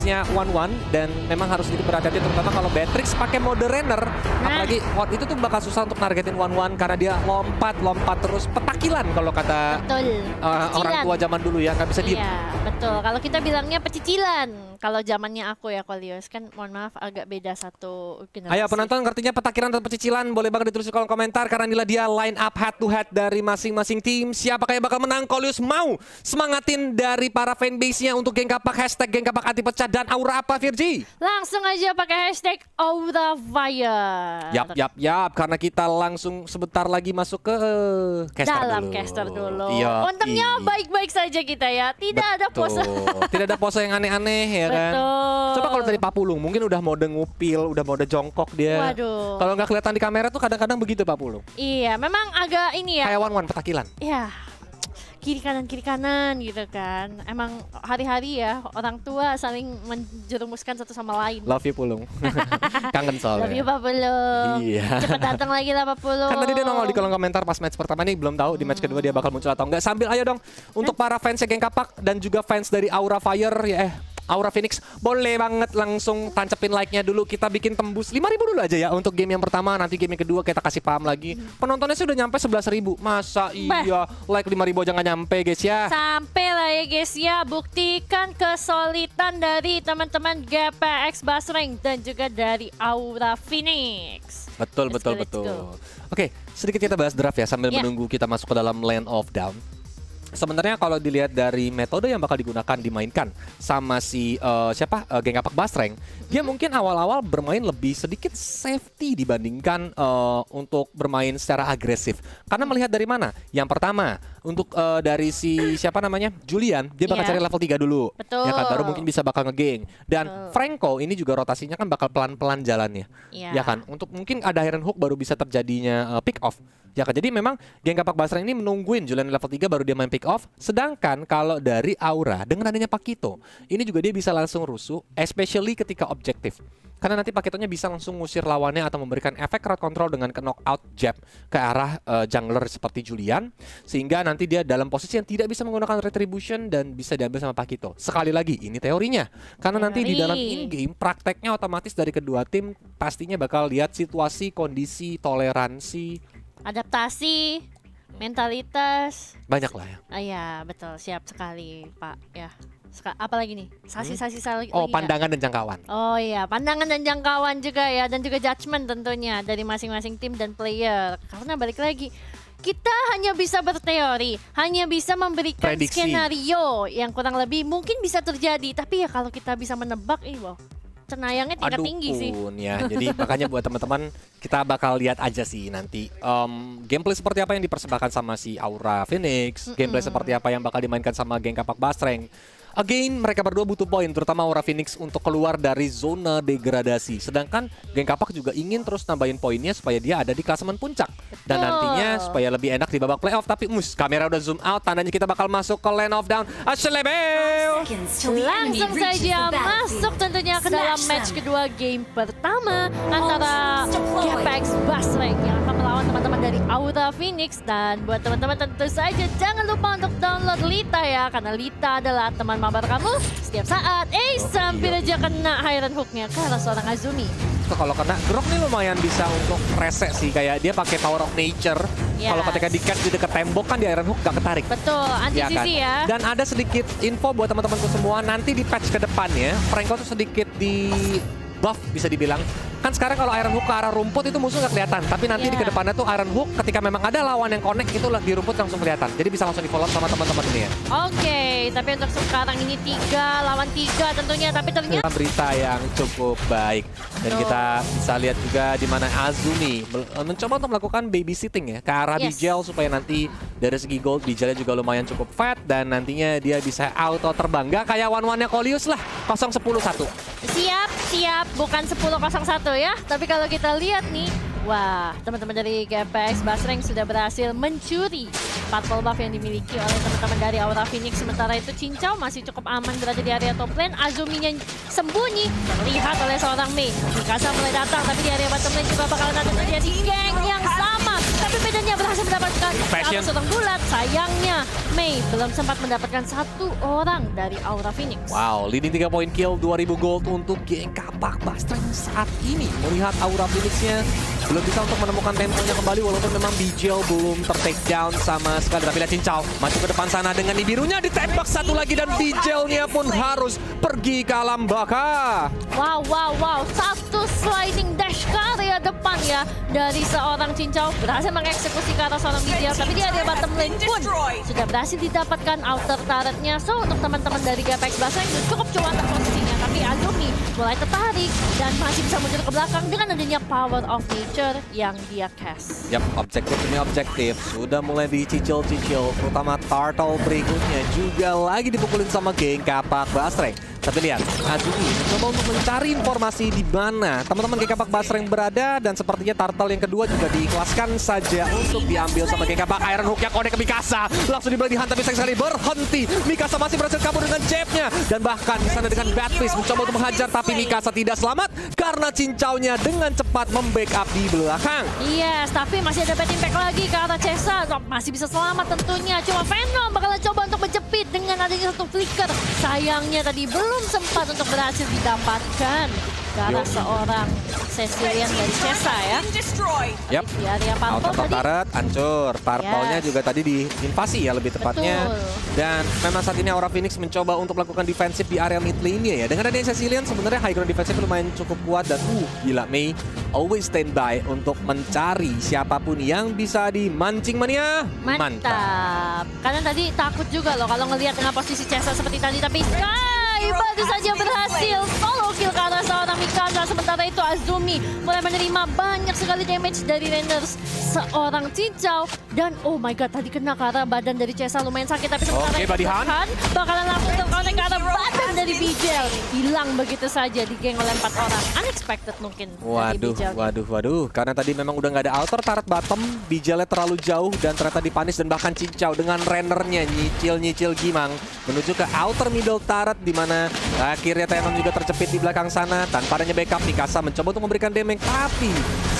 face-nya 1-1 dan memang harus sedikit berhati-hati terutama kalau Beatrix pakai mode runner. Apalagi waktu itu tuh bakal susah untuk nargetin 1-1 karena dia lompat terus petakilan kalau kata orang tua zaman dulu ya, nggak bisa diem. Iya, betul. Kalau kita bilangnya pecicilan. Kalau zamannya aku ya Kolios, kan mohon maaf agak beda satu generasi. Ayo penonton ngertinya petakilan atau pecicilan boleh banget ditulis di kolom komentar karena inilah dia line up head to head dari masing-masing tim. Siapakah yang bakal menang? Kolios mau semangatin dari para fanbase-nya untuk geng kapak hashtag geng kapak anti pecah dan aura apa Virgi? Langsung aja pakai hashtag Aura Fire. Yap, karena kita langsung sebentar lagi masuk ke caster dalam dulu. caster dulu. Iya, Untungnya baik-baik saja kita ya, tidak ada pose. Tidak ada pose yang aneh-aneh ya kan. Betul. Coba kalau dari Papulung mungkin udah mode ngupil, udah mode jongkok dia. Waduh. Kalau nggak kelihatan di kamera tuh kadang-kadang begitu Papulung. Iya, memang agak ini ya. Kayak one petakilan. Ya, kiri kanan gitu kan. Emang hari-hari ya orang tua saling menjerumuskan satu sama lain. Love you Pulung. Kangen soalnya. Love you Pak Pulung. Iya. Cepat datang lagi lah Pak Pulung. Kan tadi dia nongol di kolom komentar pas match pertama nih, belum tahu di match kedua dia bakal muncul atau enggak. Sambil ayo dong untuk para fans geng kapak dan juga fans dari Aura Fire ya Aura Phoenix, boleh banget langsung tancepin like-nya dulu. Kita bikin tembus 5.000 dulu aja ya untuk game yang pertama. Nanti game yang kedua kita kasih paham lagi. Penontonnya sih udah nyampe 11.000. Masa iya like 5.000 aja nggak nyampe guys ya. Sampai lah ya guys ya. Buktikan kesulitan dari teman-teman GPX Basreng dan juga dari Aura Phoenix. Betul. Oke, sedikit kita bahas draft ya sambil menunggu kita masuk ke dalam Land of Down. Sebenarnya kalau dilihat dari metode yang bakal digunakan dimainkan sama si geng kapak Basreng, dia mungkin awal-awal bermain lebih sedikit safety dibandingkan untuk bermain secara agresif. Karena melihat dari mana? Yang pertama, untuk dari si siapa namanya? Julian, dia bakal cari level 3 dulu. Betul. Ya kan, baru mungkin bisa bakal ngegeng. Dan Franco ini juga rotasinya kan bakal pelan-pelan jalannya. Ya kan, untuk mungkin ada Iron Hook baru bisa terjadinya pick off. Ya kan, jadi memang geng kapak Basreng ini menungguin Julian level 3 baru dia main pick off. Sedangkan kalau dari Aura dengan adanya Pakito, ini juga dia bisa langsung rusuh, especially ketika objektif. Karena nanti Pakitonya bisa langsung ngusir lawannya atau memberikan efek crowd control dengan ke knockout jab ke arah jungler seperti Julian. Sehingga nanti dia dalam posisi yang tidak bisa menggunakan retribution dan bisa diambil sama Pakito. Sekali lagi, ini teorinya. Karena nanti di dalam in-game, prakteknya otomatis dari kedua tim pastinya bakal lihat situasi, kondisi, toleransi, adaptasi, mentalitas. banyak lah ya. Iya betul, siap sekali Pak ya. Apalagi nih? Sasi-sasi lagi. Pandangan dan jangkauan. Oh iya, pandangan dan jangkauan juga ya. Dan juga judgement tentunya dari masing-masing tim dan player. Karena balik lagi, kita hanya bisa berteori, hanya bisa memberikan prediksi, skenario yang kurang lebih mungkin bisa terjadi. Tapi ya kalau kita bisa menebak, wow, cenayangnya tingkat tinggi sih. Ya, jadi makanya buat teman-teman kita bakal lihat aja sih nanti gameplay seperti apa yang dipersembahkan sama si Aura Phoenix, gameplay seperti apa yang bakal dimainkan sama geng kapak Basreng. Again, mereka berdua butuh poin, terutama Aura Phoenix untuk keluar dari zona degradasi. Sedangkan geng kapak juga ingin terus nambahin poinnya supaya dia ada di klasemen puncak. Dan nantinya supaya lebih enak di babak playoff. Tapi kamera udah zoom out, tandanya kita bakal masuk ke Land of Down. Asyelebel! Langsung saja masuk tentunya ke dalam match kedua game pertama antara GPX Basreng yang akan melawan teman-teman dari Aura Phoenix. Dan buat teman-teman tentu saja jangan lupa untuk download Lita ya, karena Lita adalah teman mabar kamu setiap saat. Sampai aja kena Iron Hook-nya ke arah seorang Azumi. Kalau kena Grok nih lumayan bisa untuk reset sih, kayak dia pakai Power of Nature. Kalau ketika di catch di dekat tembok kan di Iron Hook gak ketarik. Betul, anti-sisi ya. Dan ada sedikit info buat teman-temanku semua, nanti di patch ke depannya Franco tuh sedikit di buff bisa dibilang. Kan sekarang kalau Iron Hook ke arah rumput itu musuh nggak kelihatan, tapi nanti di kedepannya tuh Iron Hook ketika memang ada lawan yang connect itu di rumput langsung kelihatan. Jadi bisa langsung di follow sama teman-teman ini ya. Oke, tapi untuk sekarang ini 3 lawan 3 tentunya, tapi ternyata berita yang cukup baik. Dan kita bisa lihat juga di mana Azumi mencoba untuk melakukan babysitting ya ke arah Bijel supaya nanti dari segi gold Bijelnya juga lumayan cukup fat dan nantinya dia bisa auto terbang. Gak kayak one-one-nya Kolius lah, 0-10-1. Siap, bukan 10-0-1 ya. Tapi kalau kita lihat nih, wah, teman-teman dari GPX Basreng sudah berhasil mencuri purple buff yang dimiliki oleh teman-teman dari Aura Phoenix. Sementara itu Cincau masih cukup aman berada di area top lane. Azuminya sembunyi, terlihat oleh seorang Mei. Mikasa mulai datang, tapi di area bottom lane juga bakalan ada terjadi geng yang sama. tapi bedanya berhasil mendapatkan Passion. seorang bulat. Sayangnya Mei belum sempat mendapatkan satu orang dari Aura Phoenix. Wow, leading 3 point kill, 2000 gold untuk geng Kapak Bastreng saat ini. Melihat Aura Phoenix-nya belum bisa untuk menemukan temponya kembali, walaupun memang Bijel belum ter-take down sama sekali. Tapi lihat Cincau masuk ke depan sana dengan birunya, ditembak satu lagi dan Bijelnya pun harus pergi ke alam baka. Wow. Satu sliding dash ke area depan ya dari seorang Cincau. Berhasil mengeksekusi ke arah seorang Bijel, tapi di area bottom lane pun sudah berhasil didapatkan outer turret-nya. So untuk teman-teman dari Gapex Bastreng cukup cuan posisinya, tapi Azumi mulai tertarik dan masih bisa muncul ke belakang dengan adanya Power of Nature yang dia cast. Yap, objektif demi objektif sudah mulai dicicil-cicil, terutama Turtle berikutnya juga lagi dipukulin sama geng Kapak Bastreng. Tapi lihat, Azumi mencoba untuk mencari informasi di mana teman-teman geng Kapak Bastreng berada, dan sepertinya Turtle yang kedua juga diikhlaskan saja untuk diambil sama geng Kapak. Iron Hook yang kode ke Mikasa, langsung dibeli dihantam bisa sekali berhenti. Mikasa masih berhasil kabur dengan jabnya, dan bahkan di sana dengan Badfish mencoba untuk menghajar, tapi Mikasa tidak selamat karena Cincaunya dengan cepat membackup di belakang. Yes, tapi masih ada bad impact lagi ke arah Cesa. Masih bisa selamat tentunya. Cuma Venom bakalan coba untuk menjepit dengan adanya satu flicker. Sayangnya tadi belum sempat untuk berhasil didapatkan ke arah seorang Cecilian dari Cesa ya. Yap, Di area pantol tadi. Turret hancur, Turtle-nya Yes. juga tadi diinvasi ya lebih tepatnya. Betul. Dan memang saat ini Aura Phoenix mencoba untuk melakukan defensif di area mid lane-nya ya. Dengan adanya Cecilian sebenarnya high ground defensif lumayan cukup kuat, dan gila, Mei always standby untuk mencari siapapun yang bisa dimancing mania. Mantap. Karena tadi takut juga loh kalau ngelihat dengan posisi Cesa seperti tadi, tapi Sky baru saja berhasil solo kill ke arah seorang Mikasa. Sementara itu Azumi mulai menerima banyak sekali damage dari Renders seorang Cincau, dan oh my god, tadi kena ke arah badan dari Cesa lumayan sakit, tapi sementara Oke, itu Body Hunt. Burhan bakalan langsung terkonek ke arah badan dari Bijel. Hilang begitu saja digeng oleh 4 orang. Unexpected mungkin dari Bijel. Waduh. Karena tadi memang udah nggak ada outer turret bottom, Bijelnya terlalu jauh dan ternyata dipanis, dan bahkan Cincau dengan rennernya nyicil gimang menuju ke outer middle turret, di mana akhirnya Tenon juga tercepit di belakang sana tanpa adanya backup. Mikasa mencoba untuk memberikan damage, tapi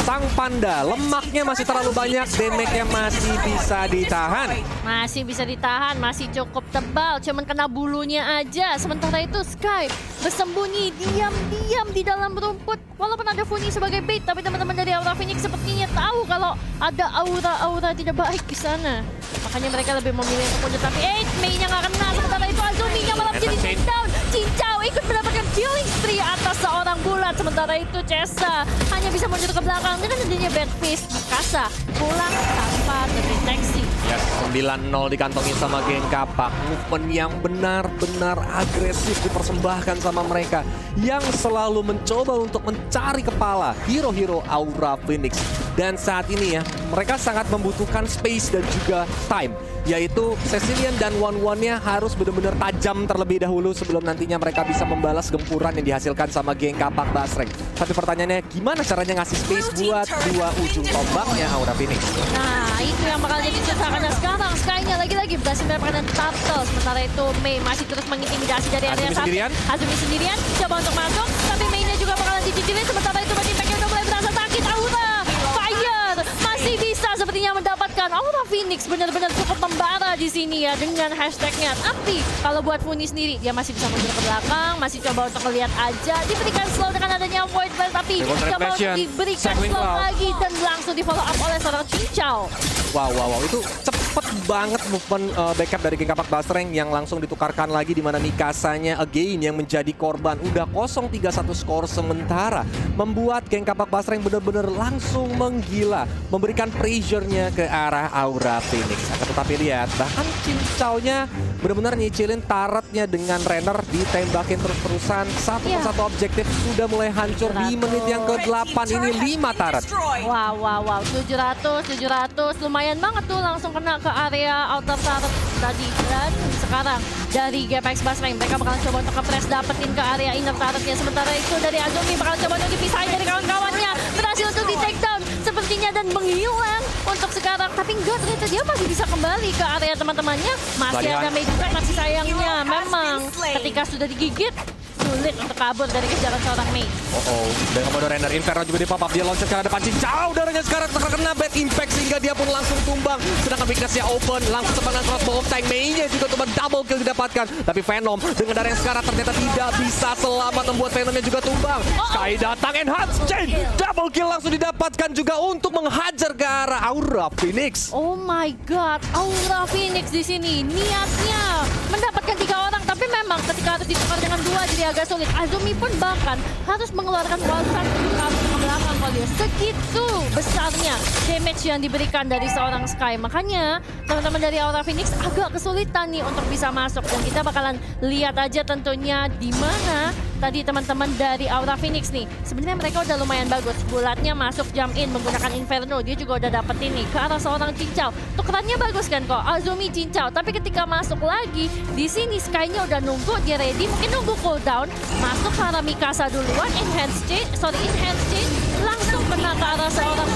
sang panda lemaknya masih terlalu banyak, damage-nya masih bisa ditahan. Masih bisa ditahan, masih cukup tebal, cuman kena bulunya aja. Sementara itu Sky bersembunyi diam-diam di dalam rumput. Walaupun ada Funi sebagai bait, tapi teman-teman dari Aura Phoenix sepertinya tahu kalau ada aura-aura tidak baik di sana. Makanya mereka lebih memilih untuk mundur, tapi Mei-nya nggak kena. Sementara itu Azumi-nya malah menjadi takedown. Cincau ikut mendapatkan killing spree atas seorang bulat. Sementara itu Cesa hanya bisa mundur ke belakang dengan adanya Badfish. Mikasa pulang tanpa terdeteksi. Yes, 9-0 dikantongi sama geng Kapak. Movement yang benar-benar agresif dipersembahkan sama mereka, yang selalu mencoba untuk mencari kepala hero-hero Aura Phoenix. Dan saat ini ya, mereka sangat membutuhkan space dan juga time, yaitu Cecilian dan One-One-nya harus benar-benar tajam terlebih dahulu sebelum nantinya mereka bisa membalas gempuran yang dihasilkan sama geng Kapak Bastreng. Tapi pertanyaannya, gimana caranya ngasih space buat dua ujung tombaknya Aura Phoenix? Nah, itu yang bakal jadi susah karena sekarang Sky-nya lagi-lagi berhasil mendapatkan turtle. Sementara itu Mei masih terus mengintimidasi dari area Azumi sendirian. Azumi sendirian coba untuk masuk, tapi Mei-nya juga bakalan dicicilin. Sementara itu bagi impact-nya udah mulai berasa sakit. Aura Fire masih bisa sepertinya mendapatkan. Aura Phoenix benar-benar cukup membara di sini ya dengan hashtagnya. Tapi kalau buat Funi sendiri, dia masih bisa mundur ke belakang, masih coba untuk melihat aja. Diberikan slow dengan adanya Void Belt, tapi coba untuk diberikan slow lagi dan langsung di follow up oleh seorang Cincau. Wow, itu cepet banget movement backup dari geng Kapak Bastreng yang langsung ditukarkan lagi, di mana Mikasanya again yang menjadi korban. Udah 0-3-1 skor sementara, membuat geng Kapak Bastreng benar-benar langsung menggila, memberikan pressure-nya ke arah Aura Phoenix. Akan tetapi lihat, bahkan Cincaunya benar-benar nyicilin turretnya dengan Renner, ditembakin terus-terusan. Satu persatu objektif sudah mulai hancur di menit yang ke-8 ini 5 turret. Wow. 700 lumayan banget tuh, langsung kena ke area outer turret tadi. Dan sekarang dari Gapex Bastreng mereka bakal coba untuk ke-press dapetin ke area inner turretnya. Sementara itu dari Azumi bakal coba untuk dipisahin dari kawan-kawannya, berhasil untuk di take down sepertinya dan menghilang untuk sekarang. Tapi enggak, ternyata dia masih bisa kembali ke area teman-temannya. Masih ada Mei juga, tapi sayangnya memang ketika sudah digigit sulit untuk kabur dari kejaran seorang Mei. Dan Komodo Renner Inferno juga di pop up. Dia loncat ke arah depan Cincau. Udaranya sekarang terkena bad impact sehingga dia pun langsung tumbang. Sedangkan Weakness-nya open. Langsung serangan crossbow of tank. Mei-nya juga tumbang, double kill didapatkan. Tapi Venom dengan darah yang sekarang ternyata tidak bisa selamat membuat Venomnya juga tumbang. Sky datang, Enhanced Chain. Double kill langsung didapatkan juga untuk menghajar ke arah Aura Phoenix. Oh my god, Aura Phoenix di sini niatnya mendapatkan 3 orang, tapi memang ketika harus ditukar dengan 2 jadi agak sulit. Azumi pun bahkan harus mengeluarkan wild shot untuk kabur ke belakang kalau segitu besarnya damage yang diberikan dari seorang Sky. Makanya teman-teman dari Aura Phoenix agak kesulitan nih untuk bisa masuk, dan kita bakalan lihat aja tentunya di mana tadi teman-teman dari Aura Phoenix nih. Sebenarnya mereka udah lumayan bagus. Bulatnya masuk jump in menggunakan Inferno. Dia juga udah dapet ini ke arah seorang Cincau. Tukerannya bagus kan kok, Azumi Cincau. Tapi ketika masuk lagi, di sini Sky-nya udah nunggu, dia ready. Mungkin nunggu cooldown. Masuk ke arah Mikasa duluan, enhance chain, langsung kena ke arah seorang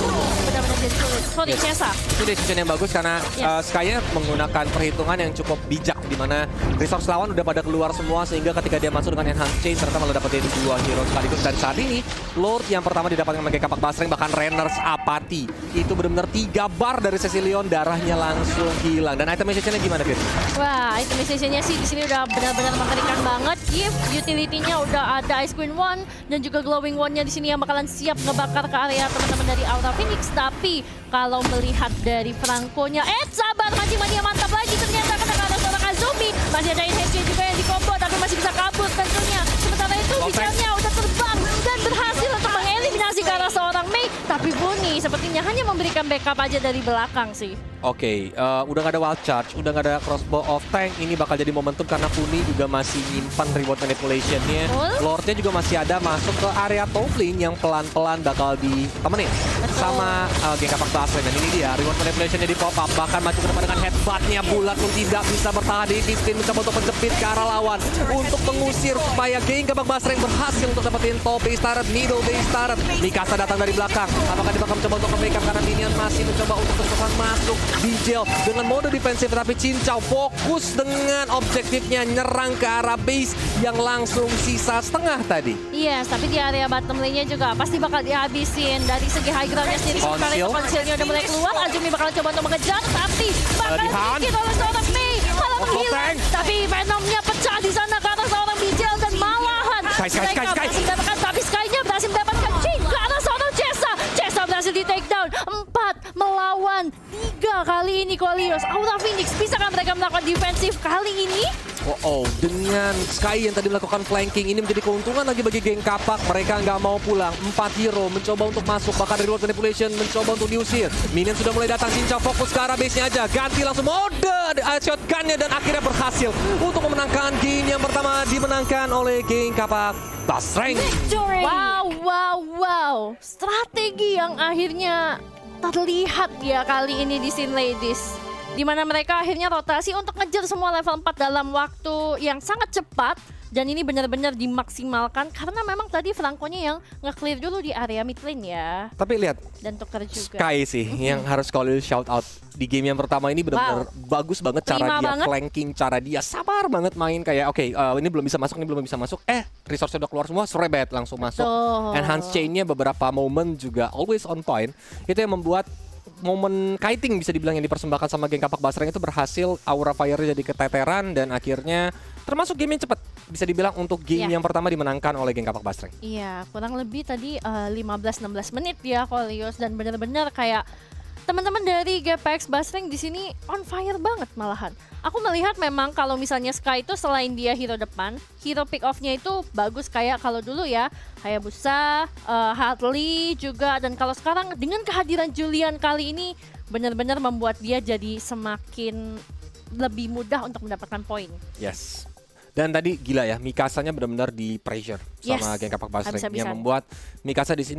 benar-benar jadi sulit. Sorry, Chesa. Itu decision yang bagus karena Sky-nya menggunakan perhitungan yang cukup bijak, di mana resource lawan udah pada keluar semua sehingga ketika dia masuk dengan enhance chain ternyata malah dapetin 2 hero sekaligus. Dan saat ini Lord yang pertama didapatkan sebagai kapak basreng, bahkan Renners apati. Itu benar-benar 3 bar dari Cecilion, darahnya langsung hilang. Dan itemization-nya gimana, Fir? Wah, itemization-nya sih di sini udah benar-benar mengerikan banget. Gift utility-nya udah ada Ice Queen One dan juga Glowing One-nya di sini yang bakalan siap ngebakar ke area teman-teman dari Aura Phoenix. Tapi kalau melihat dari Franco-nya, sabar, mancing-mancing mantap lagi ternyata kena ke arah seorang Azumi. Masih ada Enhance juga yang di-combo tapi masih bisa kabur tentunya. Sementara itu Vigilnya udah terbang dan berhasil untuk mengeliminasi ke arah seorang Mei. Tapi Buni sepertinya hanya memberikan backup aja dari belakang sih. Oke, udah gak ada wild charge, udah gak ada crossbow of tank. Ini bakal jadi momentum karena Funi juga masih nyimpan reward manipulation-nya. Lord-nya juga masih ada masuk ke area top lane yang pelan-pelan bakal ditemenin sama geng kapak basreng. Dan ini dia, reward manipulation-nya di pop up. Bahkan maju ke depan dengan headbutt-nya, Bulat pun tidak bisa bertahan di Distin, mencoba untuk menjepit ke arah lawan untuk mengusir supaya geng kapak basreng berhasil untuk dapetin top base turret, middle base turret. Mikasa datang dari belakang. Apakah dia bakal mencoba untuk nge-backup karena minion masih mencoba untuk terus-terusan masuk. Bijel dengan mode defensif, tapi Cincau fokus dengan objektifnya nyerang ke arah base yang langsung sisa setengah tadi. Yes, tapi di area bottom lane-nya juga pasti bakal dihabisin. Dari segi high ground-nya sendiri, sementara itu konsilnya udah mulai keluar. Azumi bakal coba untuk mengejar, tapi bakal sedikit oleh seorang Mei. Malah menghilang, tapi Venomnya pecah di sana ke arah seorang Bijel dan malahan mereka berhasil mendapatkan, tapi Sky-nya berhasil mendapatkan chain ke arah seorang Chesa. Chesa berhasil di take down. 4 melawan 3 kali ini Kolios. Aura Phoenix, bisakah mereka melakukan defensif kali ini? Dengan Sky yang tadi melakukan flanking, ini menjadi keuntungan lagi bagi geng kapak. Mereka nggak mau pulang. 4 hero mencoba untuk masuk, bahkan reward manipulation mencoba untuk diusir. Minion sudah mulai datang, Cincau fokus ke arah base-nya aja. Ganti langsung mode shotgun-nya dan akhirnya berhasil untuk memenangkan game yang pertama dimenangkan oleh geng kapak basreng. Wow. Strategi yang akhirnya terlihat ya kali ini di Sin Ladies. Di mana mereka akhirnya rotasi untuk ngejar semua level 4 dalam waktu yang sangat cepat. Dan ini benar-benar dimaksimalkan karena memang tadi Franco-nya yang nge-clear dulu di area mid lane ya. Tapi lihat, dan tuker juga. Sky sih yang harus kalau shout out di game yang pertama ini benar-benar bagus banget cara dia flanking, cara dia sabar banget main kayak ini belum bisa masuk, resource-nya udah keluar semua, Srebet langsung masuk. Enhance chain-nya beberapa momen juga always on point. Itu yang membuat momen kiting bisa dibilang yang dipersembahkan sama geng kapak basreng itu berhasil. Aura Fire jadi keteteran dan akhirnya termasuk game yang cepat bisa dibilang untuk game yang pertama dimenangkan oleh geng kapak basreng. Iya, kurang lebih tadi 15-16 menit ya Kolios, dan benar-benar kayak teman-teman dari GPX Basreng di sini on fire banget malahan. Aku melihat memang kalau misalnya Sky itu selain dia hero depan, hero pick off-nya itu bagus kayak kalau dulu ya, Hayabusa, Hartley juga, dan kalau sekarang dengan kehadiran Julian kali ini benar-benar membuat dia jadi semakin lebih mudah untuk mendapatkan poin. Yes. Dan tadi gila ya, Mikasanya benar-benar di pressure sama geng kapak basreng yang membuat Mikasa di sini